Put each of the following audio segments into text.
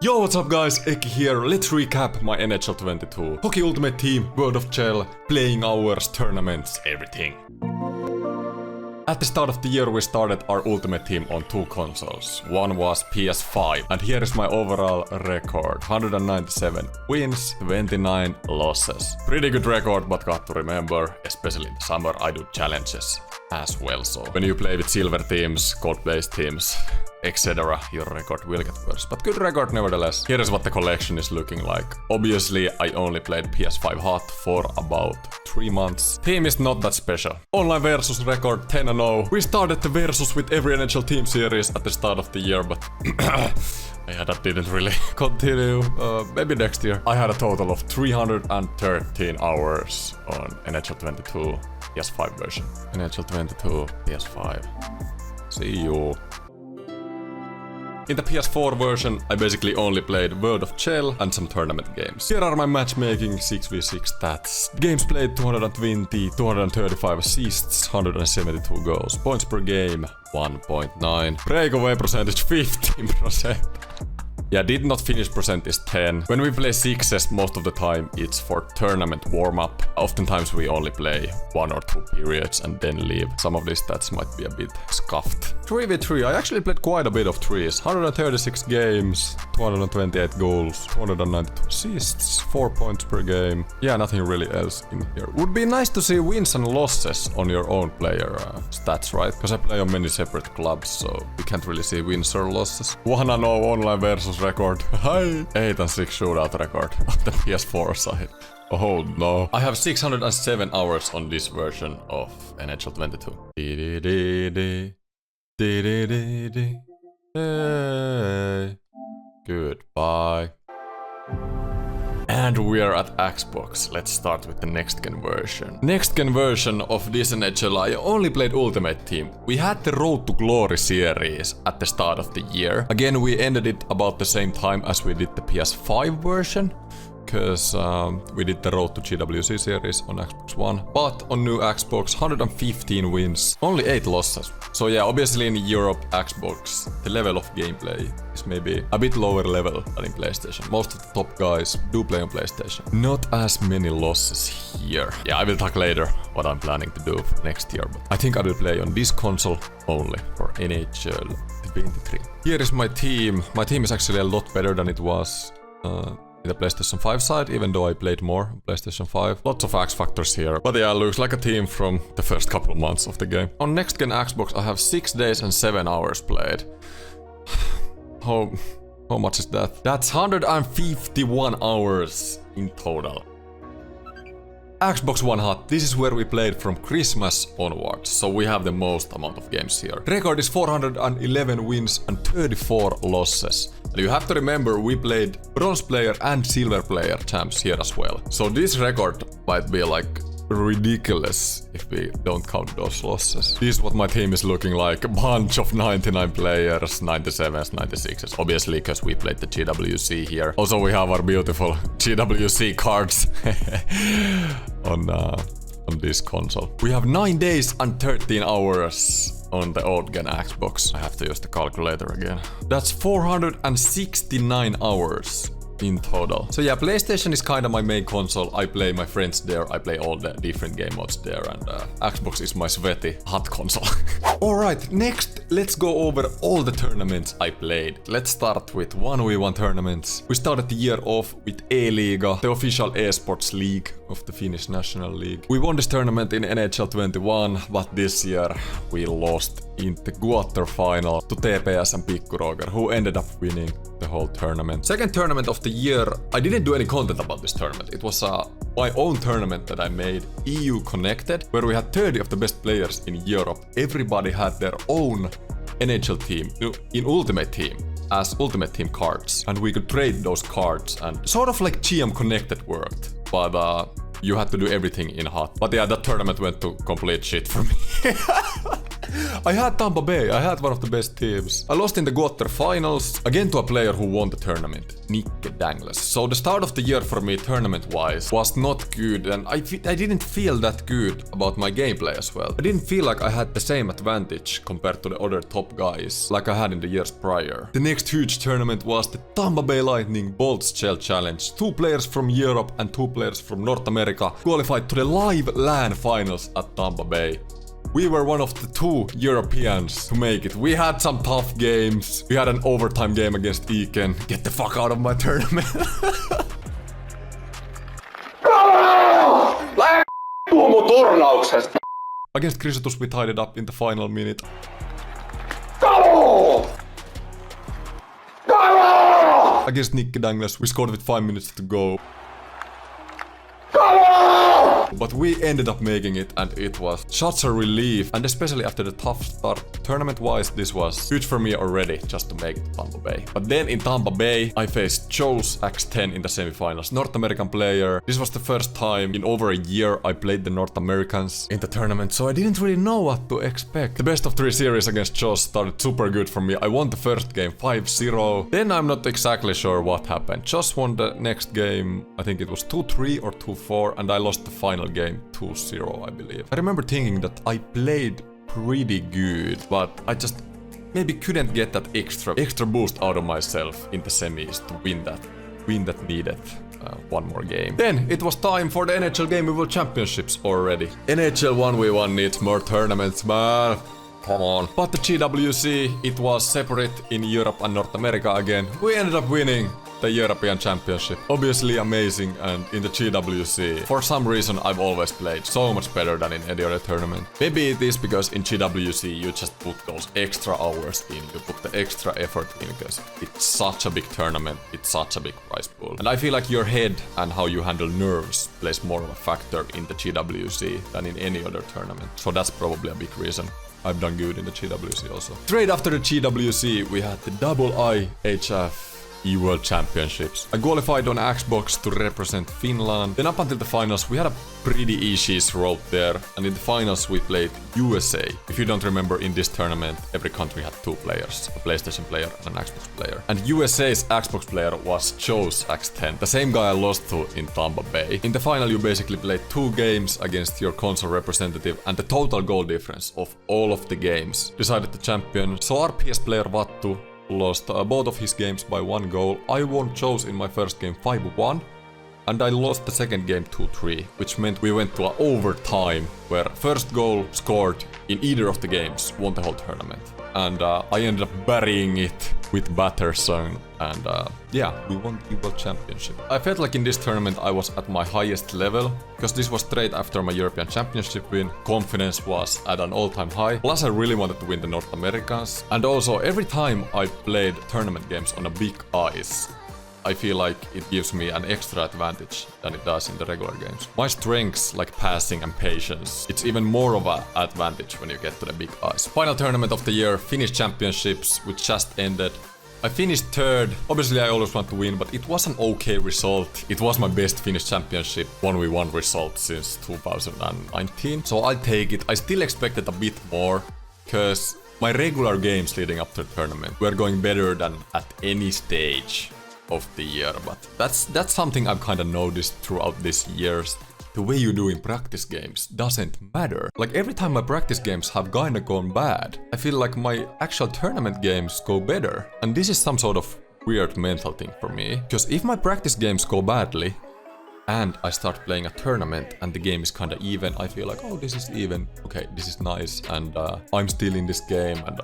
Yo, what's up guys, Eki here. Let's recap my NHL 22. Hockey Ultimate Team, World of Shell, playing hours, tournaments, everything. At the start of the year we started our Ultimate Team on two consoles. One was PS5, and here is my overall record. 197 wins, 29 losses. Pretty good record, but got to remember, especially in the summer I do challenges as well. So when you play with silver teams, gold-based teams, etc., your record will get worse. But good record nevertheless. Here is what the collection is looking like. Obviously, I only played PS5 Hot for about 3 months. Team is not that special. Online versus record 10-0. We started the versus with every NHL team series at the start of the year, but yeah, that didn't really continue. Maybe next year. I had a total of 313 hours on NHL 22 PS5 version. NHL 22 PS5. See you. In the PS4 version, I basically only played World of Shell and some tournament games. Here are my matchmaking 6v6 stats. Games played 220, 235 assists, 172 goals. Points per game 1.9. Breakaway percentage 15%. Yeah, did not finish percent is 10. When we play sixes, most of the time it's for tournament warm-up. Oftentimes we only play 1 or 2 periods and then leave. Some of these stats might be a bit scuffed. 3v3, I actually played quite a bit of threes. 136 games, 228 goals, 292 assists, 4 points per game. Yeah, nothing really else in here. Would be nice to see wins and losses on your own player stats, right? Because I play on many separate clubs, so you can't really see wins or losses. 1-0 online versus record. Hi! 8-6 shootout record on the PS4 side. Oh no. I have 607 hours on this version of NHL 22. Hey. Goodbye. And we are at Xbox. Let's start with the next-gen version. Next-gen version of this NHL, I only played Ultimate Team. We had the Road to Glory series at the start of the year. Again, we ended it about the same time as we did the PS5 version, because we did the Road to GWC series on Xbox One. But on new Xbox, 115 wins, only 8 losses. So yeah, obviously in Europe, Xbox, the level of gameplay is maybe a bit lower level than in PlayStation. Most of the top guys do play on PlayStation. Not as many losses here. Yeah, I will talk later what I'm planning to do for next year, but I think I will play on this console only for NHL 23. Here is my team. My team is actually a lot better than it was in the PlayStation 5 side, even though I played more on PlayStation 5. Lots of X factors here. But yeah, looks like a team from the first couple of months of the game. On next gen Xbox, I have 6 days and 7 hours played. How much is that? That's 151 hours in total. Xbox One Hot, this is where we played from Christmas onwards, so we have the most amount of games here. Record is 411 wins and 34 losses. And you have to remember, we played bronze player and silver player champs here as well. So this record might be like ridiculous if we don't count those losses. This is what my team is looking like. A bunch of 99 players, 97s, 96s. Obviously, because we played the GWC here. Also, we have our beautiful GWC cards on this console. We have 9 days and 13 hours on the old gen Xbox. I have to use the calculator again. That's 469 hours in total. So yeah, PlayStation is kind of my main console. I play my friends there, I play all the different game modes there, and Xbox is my sweaty hot console. Alright, next let's go over all the tournaments I played. Let's start with 1v1 tournaments. We started the year off with E-Liiga, the official esports league of the Finnish National League. We won this tournament in NHL 21, but this year we lost in the quarterfinal to TPS and Pikku Roger, who ended up winning the whole tournament. Second tournament of the year, I didn't do any content about this tournament. It was my own tournament that I made, EU Connected, where we had 30 of the best players in Europe. Everybody had their own NHL team in Ultimate Team as Ultimate Team cards, and we could trade those cards, and sort of like GM Connected worked, but you had to do everything in hot. But yeah, that tournament went to complete shit for me. I had Tampa Bay, I had one of the best teams. I lost in the quarterfinals, again to a player who won the tournament, Nick Dangles. So the start of the year for me, tournament-wise, was not good, and I didn't feel that good about my gameplay as well. I didn't feel like I had the same advantage compared to the other top guys, like I had in the years prior. The next huge tournament was the Tampa Bay Lightning Bolts Shell Challenge. 2 players from Europe and 2 players from North America qualified to the live LAN finals at Tampa Bay. We were one of the 2 Europeans to make it. We had some tough games. We had an overtime game against Eken. Get the fuck out of my tournament. Against Chrysotus we tied it up in the final minute. Against Nick Dangles we scored with 5 minutes to go. But we ended up making it, and it was such a relief, and especially after the tough start. Tournament-wise, this was huge for me already, just to make it to Tampa Bay. But then in Tampa Bay, I faced Joe's X10 in the semifinals, North American player. This was the first time in over a year I played the North Americans in the tournament, so I didn't really know what to expect. The best of 3 series against Joe's started super good for me. I won the first game 5-0. Then I'm not exactly sure what happened. Josh won the next game, I think it was 2-3 or 2-4, and I lost the final game 2-0, I believe. I remember thinking that I played pretty good, but I just maybe couldn't get that extra boost out of myself in the semis to win that needed one more game. Then it was time for the NHL Game World Championships already. NHL 1v1 needs more tournaments, man. Come on. But the GWC, it was separate in Europe and North America again. We ended up winning the European Championship. Obviously amazing, and in the GWC, for some reason I've always played so much better than in any other tournament. Maybe it is because in GWC you just put those extra hours in, you put the extra effort in, because it's such a big tournament, it's such a big prize pool. And I feel like your head and how you handle nerves plays more of a factor in the GWC than in any other tournament. So that's probably a big reason I've done good in the GWC also. Straight after the GWC we had the IHF World Championships. I qualified on Xbox to represent Finland. Then up until the finals we had a pretty easy road there, and in the finals we played USA. If you don't remember, in this tournament every country had 2 players, a PlayStation player and an Xbox player. And USA's Xbox player was Joe's X10, the same guy I lost to in Tampa Bay. In the final you basically played 2 games against your console representative, and the total goal difference of all of the games decided the champion. So our PS player Vattu lost both of his games by 1 goal. I won Joe's in my first game 5-1, and I lost the second game 2-3, which meant we went to an overtime where first goal scored in either of the games won the whole tournament. And I ended up burying it with Batterson, and yeah, we won the World Championship. I felt like in this tournament I was at my highest level, because this was straight after my European Championship win. Confidence was at an all-time high, plus I really wanted to win the North Americans. And also every time I played tournament games on a big ice, I feel like it gives me an extra advantage than it does in the regular games. My strengths, like passing and patience, it's even more of an advantage when you get to the big ice. Final tournament of the year, Finnish Championships, which just ended. I finished 3rd. Obviously I always want to win, but it was an okay result. It was my best Finnish Championship 1v1 result since 2019. So I'll take it. I still expected a bit more, because my regular games leading up to the tournament were going better than at any stage of the year, but that's something I've kind of noticed throughout these years. The way you do in practice games doesn't matter. Like every time my practice games have kind of gone bad, I feel like my actual tournament games go better. And this is some sort of weird mental thing for me, because if my practice games go badly and I start playing a tournament and the game is kind of even, I feel like, oh, this is even, okay, this is nice, and I'm still in this game, and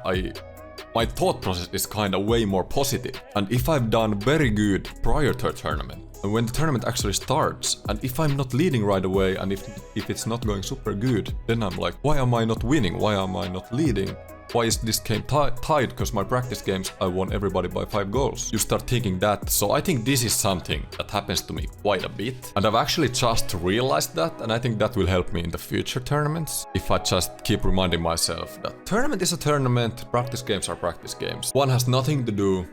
my thought process is kind of way more positive. And if I've done very good prior to a tournament, and when the tournament actually starts, and if I'm not leading right away, and if it's not going super good, then I'm like, why am I not winning? Why am I not leading? Why is this game tied? Because my practice games, I won everybody by 5 goals. You start thinking that. So I think this is something that happens to me quite a bit. And I've actually just realized that, and I think that will help me in the future tournaments. If I just keep reminding myself that tournament is a tournament, practice games are practice games. One has nothing to do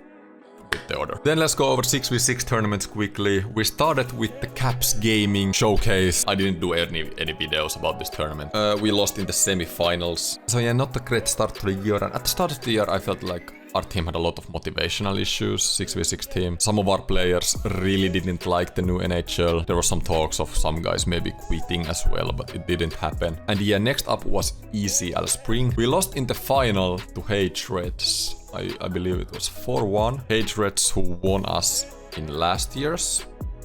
with the order. Then let's go over 6v6 tournaments quickly. We started with the Caps Gaming Showcase. I didn't do any videos about this tournament. We lost in the semi-finals. So yeah, not a great start to the year. And at the start of the year, I felt like our team had a lot of motivational issues, 6v6 team. Some of our players really didn't like the new NHL. There was some talks of some guys maybe quitting as well, but it didn't happen. And yeah, next up was ECL Spring. We lost in the final to H-Reds. I believe it was 4-1. H-Reds who won us in last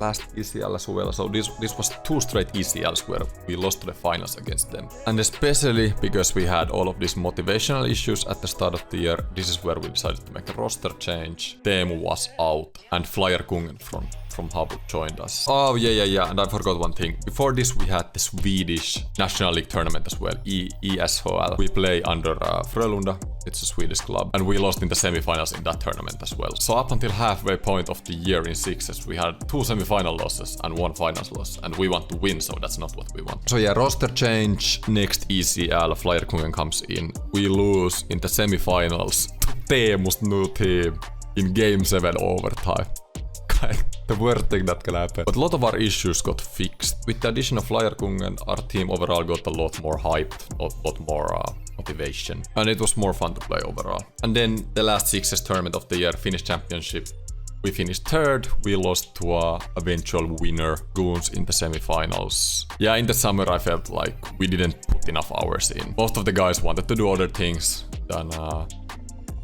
ECL as well, so this was 2 straight ECLs where we lost to the finals against them. And especially because we had all of these motivational issues at the start of the year, this is where we decided to make a roster change. Teemu was out and Flyer Kungen from Hub joined us. Oh yeah, and I forgot one thing. Before this we had the Swedish National League tournament as well, ESHL. We play under Frölunda, it's a Swedish club, and we lost in the semifinals in that tournament as well. So up until halfway point of the year in sixes, we had 2 semifinal losses and 1 finals loss, and we want to win, so that's not what we want. So yeah, roster change, next ECL, Flyer Kungen comes in. We lose in the semifinals to Teemu's new team in Game 7 overtime. The worst thing that can happen. But a lot of our issues got fixed. With the addition of Flyer Kungen, our team overall got a lot more hyped, a lot more motivation. And it was more fun to play overall. And then the last sixes tournament of the year, Finnish Championship. We finished 3rd, we lost to a eventual winner, Goons, in the semifinals. Yeah, in the summer I felt like we didn't put enough hours in. Most of the guys wanted to do other things than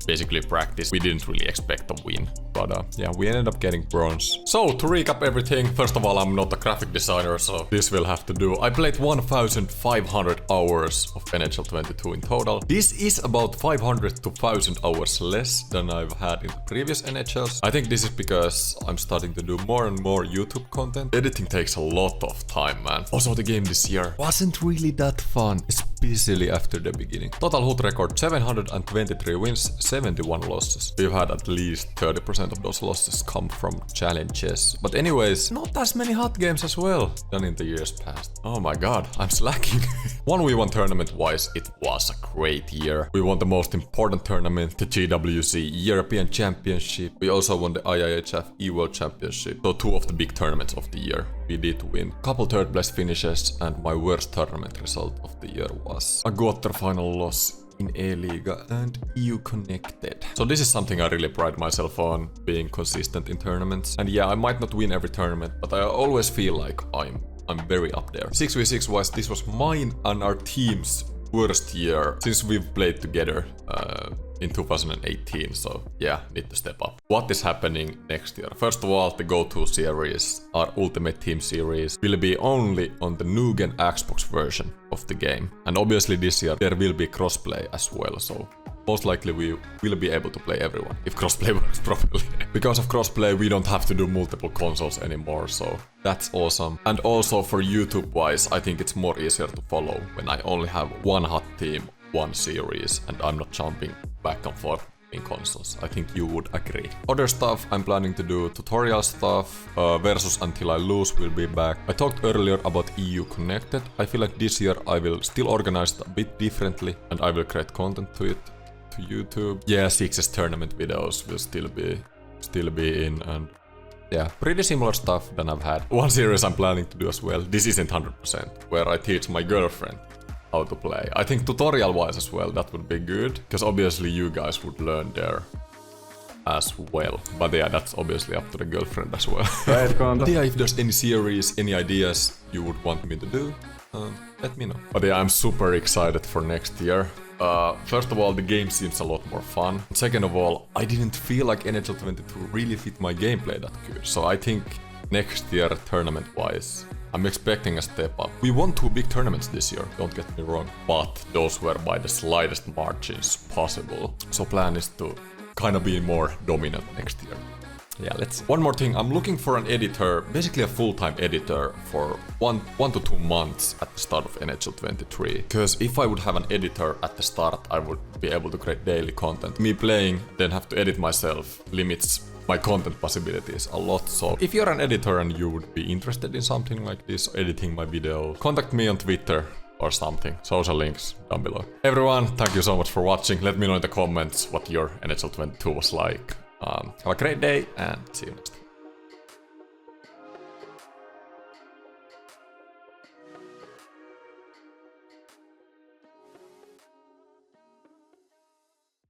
basically practice. We didn't really expect a win, but yeah, we ended up getting bronze. So to recap everything, first of all, I'm not a graphic designer, so this will have to do. I played 1,500 hours of NHL 22 in total. This is about 500 to 1,000 hours less than I've had in the previous NHLs. I think this is because I'm starting to do more and more YouTube content. Editing takes a lot of time, man. Also, the game this year wasn't really that fun, especially after the beginning. Total HUT record 723 wins, 71 losses. We've had at least 30% of those losses come from challenges. But anyways, not as many hot games as well than in the years past. Oh my god, I'm slacking. 1v1 tournament wise, it was a great year. We won the most important tournament, the GWC European Championship. We also won the IIHF E-World Championship. So 2 of the big tournaments of the year we did win. Couple 3rd place finishes, and my worst tournament result of the year was a quarter-final loss in E-Liga and EU Connected. So this is something I really pride myself on, being consistent in tournaments. And yeah, I might not win every tournament, but I always feel like I'm very up there. 6v6 wise, this was mine and our team's worst year since we've played together in 2018, so yeah, need to step up. What is happening next year? First of all, the Go-To series, our Ultimate Team series, will be only on the Nugen Xbox version of the game. And obviously this year there will be crossplay as well, so most likely we will be able to play everyone if crossplay works properly. Because of crossplay, we don't have to do multiple consoles anymore, so that's awesome. And also for YouTube wise, I think it's more easier to follow when I only have one hot team, one series, and I'm not jumping back and forth in consoles. I think you would agree. Other stuff, I'm planning to do tutorial stuff. Versus Until I Lose will be back. I talked earlier about EU Connected. I feel like this year I will still organize it a bit differently, and I will create content to it, to YouTube. Yeah, Sixes tournament videos will still be in, and yeah, pretty similar stuff than I've had. One series I'm planning to do as well, this isn't 100%, where I teach my girlfriend how to play. I think tutorial wise as well, that would be good, because obviously you guys would learn there as well. But yeah, that's obviously up to the girlfriend as well. But yeah, if there's any series, any ideas you would want me to do, let me know. But yeah, I'm super excited for next year. First of all, the game seems a lot more fun. Second of all, I didn't feel like NHL 22 really fit my gameplay that good. So I think next year, tournament-wise, I'm expecting a step up. We won 2 big tournaments this year, don't get me wrong, but those were by the slightest margins possible. So plan is to kind of be more dominant next year. Yeah, let's see. One more thing, I'm looking for an editor, basically a full-time editor for 1 to 2 months at the start of NHL 23. Because if I would have an editor at the start, I would be able to create daily content. Me playing, then have to edit myself, limits my content possibilities a lot. So if you're an editor and you would be interested in something like this, editing my video, contact me on Twitter or something. Social links down below. Everyone, thank you so much for watching. Let me know in the comments what your NHL 22 was like. Have a great day and see you next time.